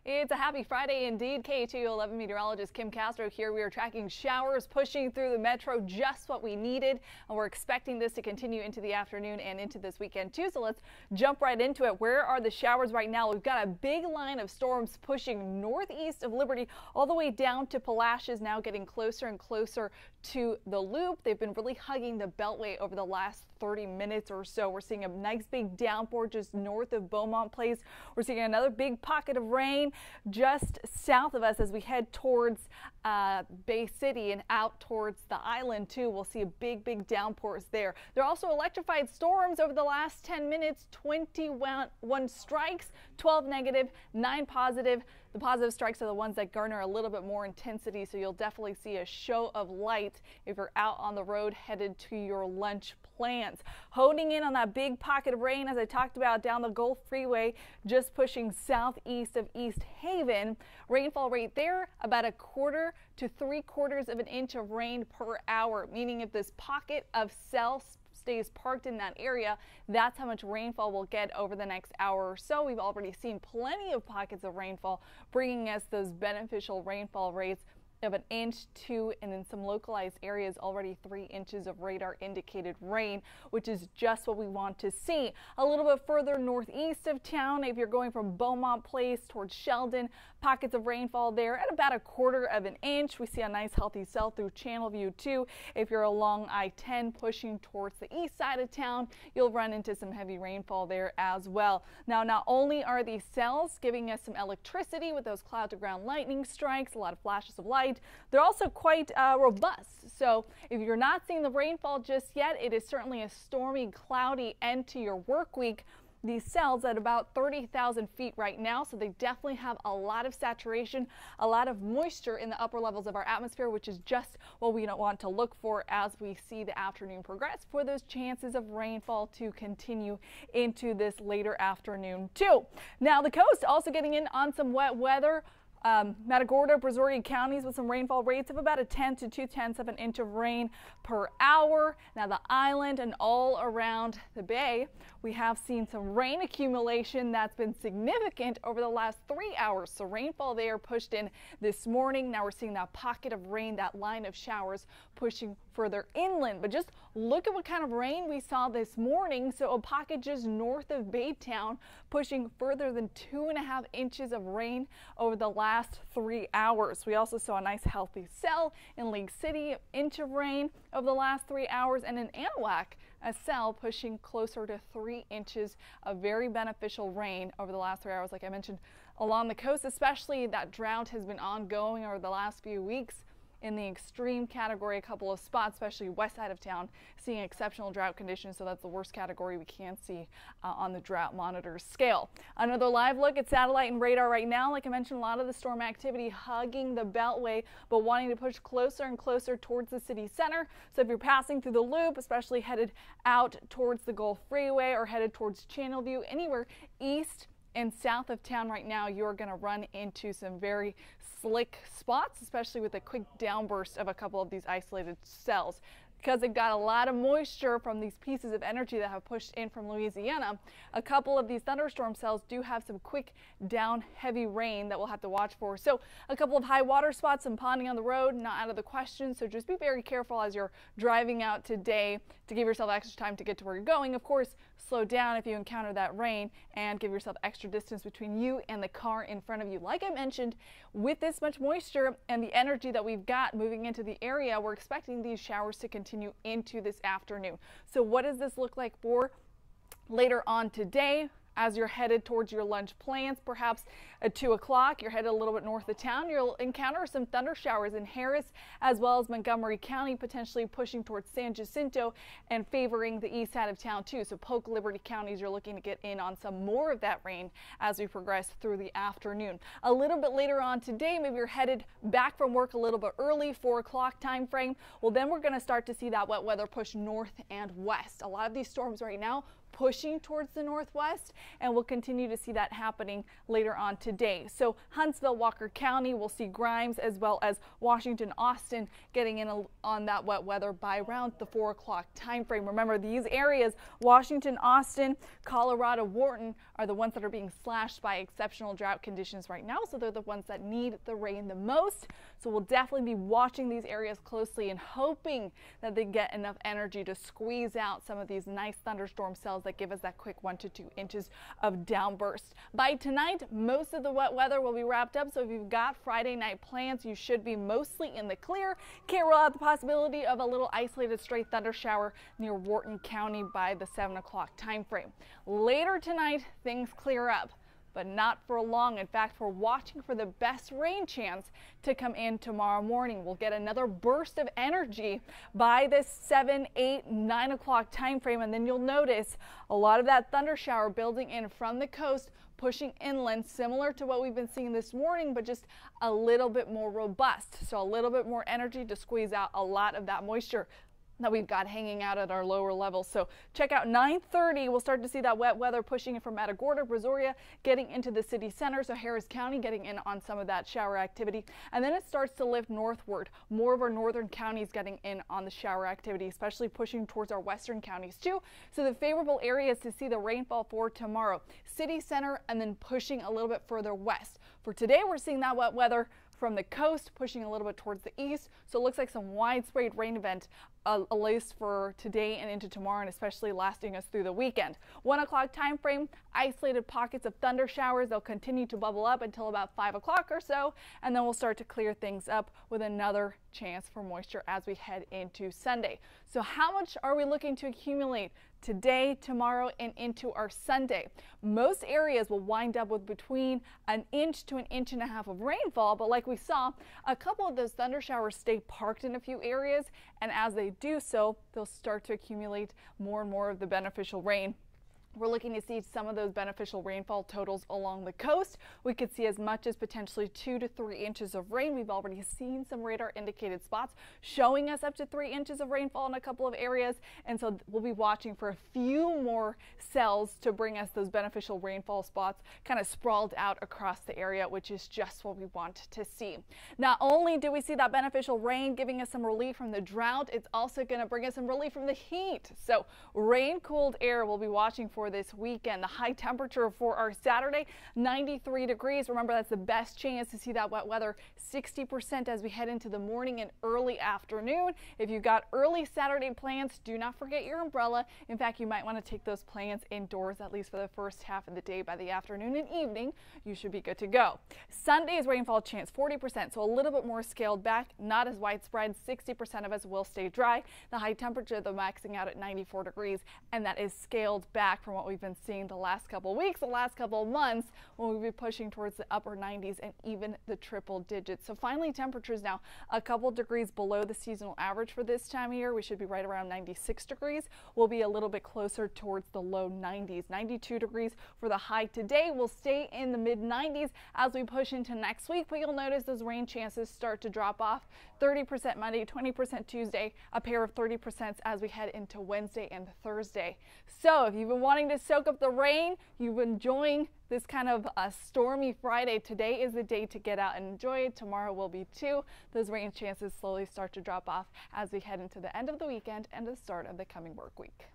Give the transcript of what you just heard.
It's a happy Friday indeed. KATU11 meteorologist Kim Castro here. We are tracking showers pushing through the metro, just what we needed. And we're expecting this to continue into the afternoon and into this weekend too. So let's jump right into it. Where are the showers right now? We've got a big line of storms pushing northeast of Liberty all the way down to Palacios, now getting closer and closer to the loop. They've been really hugging the Beltway over the last 30 minutes or so. We're seeing a nice big downpour just north of Beaumont Place. We're seeing another big pocket of rain just south of us as we head towards Bay City and out towards the island too. We'll see a big downpours there. There are also electrified storms over the last 10 minutes. 21 strikes, 12 negative, 9 positive. The positive strikes are the ones that garner a little bit more intensity, so you'll definitely see a show of light if you're out on the road headed to your lunch plans. Honing in on that big pocket of rain, as I talked about, down the Gulf Freeway, just pushing southeast of East Haven. Rainfall rate there about 1/4 to 3/4 of an inch of rain per hour, meaning if this pocket of cells stays parked in that area, that's how much rainfall we'll get over the next hour or so. We've already seen plenty of pockets of rainfall, bringing us those beneficial rainfall rates of 1 inch, 2, and in some localized areas already 3 inches of radar indicated rain, which is just what we want to see. A little bit further northeast of town, if you're going from Beaumont Place towards Sheldon, pockets of rainfall there at about 1/4 of an inch. We see a nice healthy cell through Channel View too. If you're along I-10 pushing towards the east side of town, you'll run into some heavy rainfall there as well. Now, not only are these cells giving us some electricity with those cloud to ground lightning strikes, a lot of flashes of light, they're also quite robust. So if you're not seeing the rainfall just yet, it is certainly a stormy, cloudy end to your work week. These cells at about 30,000 feet right now, so they definitely have a lot of saturation, a lot of moisture in the upper levels of our atmosphere, which is just what we don't want to look for as we see the afternoon progress, for those chances of rainfall to continue into this later afternoon too. Now the coast also getting in on some wet weather. Matagorda, Brazoria counties with some rainfall rates of about 1/10 to 2/10 of an inch of rain per hour. Now the island and all around the bay, we have seen some rain accumulation that's been significant over the last 3 hours. So rainfall there pushed in this morning. Now we're seeing that pocket of rain, that line of showers pushing further inland. But just look at what kind of rain we saw this morning. So a pocket just north of Baytown pushing further than 2.5 inches of rain over the last 3 hours. We also saw a nice healthy cell in Lake City, an inch of rain over the last 3 hours, and in Anahuac, a cell pushing closer to 3 inches of very beneficial rain over the last 3 hours. Like I mentioned, along the coast, especially, that drought has been ongoing over the last few weeks. In the extreme category, a couple of spots, especially west side of town, seeing exceptional drought conditions. So that's the worst category we can see on the drought monitor scale. Another live look at satellite and radar right now. Like I mentioned, a lot of the storm activity hugging the Beltway, but wanting to push closer and closer towards the city center. So if you're passing through the loop, especially headed out towards the Gulf Freeway or headed towards Channel View, anywhere east and south of town right now, you're going to run into some very slick spots, especially with a quick downburst of a couple of these isolated cells. Because they've got a lot of moisture from these pieces of energy that have pushed in from Louisiana, a couple of these thunderstorm cells do have some quick down heavy rain that we'll have to watch for. So a couple of high water spots and ponding on the road, not out of the question. So just be very careful as you're driving out today to give yourself extra time to get to where you're going. Of course, slow down if you encounter that rain and give yourself extra distance between you and the car in front of you. Like I mentioned, with this much moisture and the energy that we've got moving into the area, we're expecting these showers to continue into this afternoon. So what does this look like for later on today? As you're headed towards your lunch plans, perhaps at 2 o'clock, you're headed a little bit north of town, you'll encounter some thunder showers in Harris as well as Montgomery County, potentially pushing towards San Jacinto and favoring the east side of town too. So Polk, Liberty counties, you're looking to get in on some more of that rain as we progress through the afternoon. A little bit later on today, maybe you're headed back from work a little bit early, 4 o'clock time frame. Well, then we're going to start to see that wet weather push north and west. A lot of these storms right now pushing towards the northwest, and we'll continue to see that happening later on today. So Huntsville, Walker County, we'll see Grimes as well as Washington, Austin getting in on that wet weather by around the 4 o'clock time frame. Remember, these areas, Washington, Austin, Colorado, Wharton, are the ones that are being slashed by exceptional drought conditions right now, so they're the ones that need the rain the most. So we'll definitely be watching these areas closely and hoping that they get enough energy to squeeze out some of these nice thunderstorm cells that give us that quick 1 to 2 inches of downburst. By tonight, most of the wet weather will be wrapped up, so if you've got Friday night plans, you should be mostly in the clear. Can't rule out the possibility of a little isolated stray thunder shower near Wharton County by the 7 o'clock time frame. Later tonight, things clear up, but not for long. In fact, we're watching for the best rain chance to come in tomorrow morning. We'll get another burst of energy by this 7, 8, 9 o'clock time frame, and then you'll notice a lot of that thunder shower building in from the coast, pushing inland, similar to what we've been seeing this morning, but just a little bit more robust. So a little bit more energy to squeeze out a lot of that moisture that we've got hanging out at our lower levels. So check out 9:30. We'll start to see that wet weather pushing in from Matagorda, Brazoria, getting into the city center. So Harris County getting in on some of that shower activity. And then it starts to lift northward. More of our northern counties getting in on the shower activity, especially pushing towards our western counties too. So the favorable areas to see the rainfall for tomorrow, city center, and then pushing a little bit further west. For today, we're seeing that wet weather from the coast pushing a little bit towards the east. So it looks like some widespread rain event at least for today and into tomorrow, and especially lasting us through the weekend. 1 o'clock time frame, isolated pockets of thunder showers. They'll continue to bubble up until about 5 o'clock or so, and then we'll start to clear things up with another chance for moisture as we head into Sunday. So how much are we looking to accumulate today, tomorrow, and into our Sunday? Most areas will wind up with between 1 inch to 1.5 inches of rainfall, but like we saw, a couple of those thunder showers stay parked in a few areas, and as they do so, they'll start to accumulate more and more of the beneficial rain. We're looking to see some of those beneficial rainfall totals along the coast. We could see as much as potentially 2 to 3 inches of rain. We've already seen some radar indicated spots showing us up to 3 inches of rainfall in a couple of areas. And so we'll be watching for a few more cells to bring us those beneficial rainfall spots kind of sprawled out across the area, which is just what we want to see. Not only do we see that beneficial rain giving us some relief from the drought, it's also going to bring us some relief from the heat. So rain cooled air we'll be watching for this weekend. The high temperature for our Saturday, 93 degrees. Remember, that's the best chance to see that wet weather, 60% as we head into the morning and early afternoon. If you've got early Saturday plans, do not forget your umbrella. In fact, you might want to take those plans indoors, at least for the first half of the day. By the afternoon and evening, you should be good to go. Sunday's rainfall chance, 40%, so a little bit more scaled back, not as widespread. 60% of us will stay dry. The high temperature, though, maxing out at 94 degrees, and that is scaled back from what we've been seeing the last couple of weeks, the last couple of months, when we'll be pushing towards the upper 90s and even the triple digits. So finally, temperatures now a couple degrees below the seasonal average for this time of year. We should be right around 96 degrees. We'll be a little bit closer towards the low 90s. 92 degrees for the high today. We'll stay in the mid 90s as we push into next week, but you'll notice those rain chances start to drop off. 30% Monday, 20% Tuesday, a pair of 30% as we head into Wednesday and Thursday. So if you've been wanting to soak up the rain, you've been enjoying this kind of a stormy Friday, today is the day to get out and enjoy it. Tomorrow will be too. Those rain chances slowly start to drop off as we head into the end of the weekend and the start of the coming work week.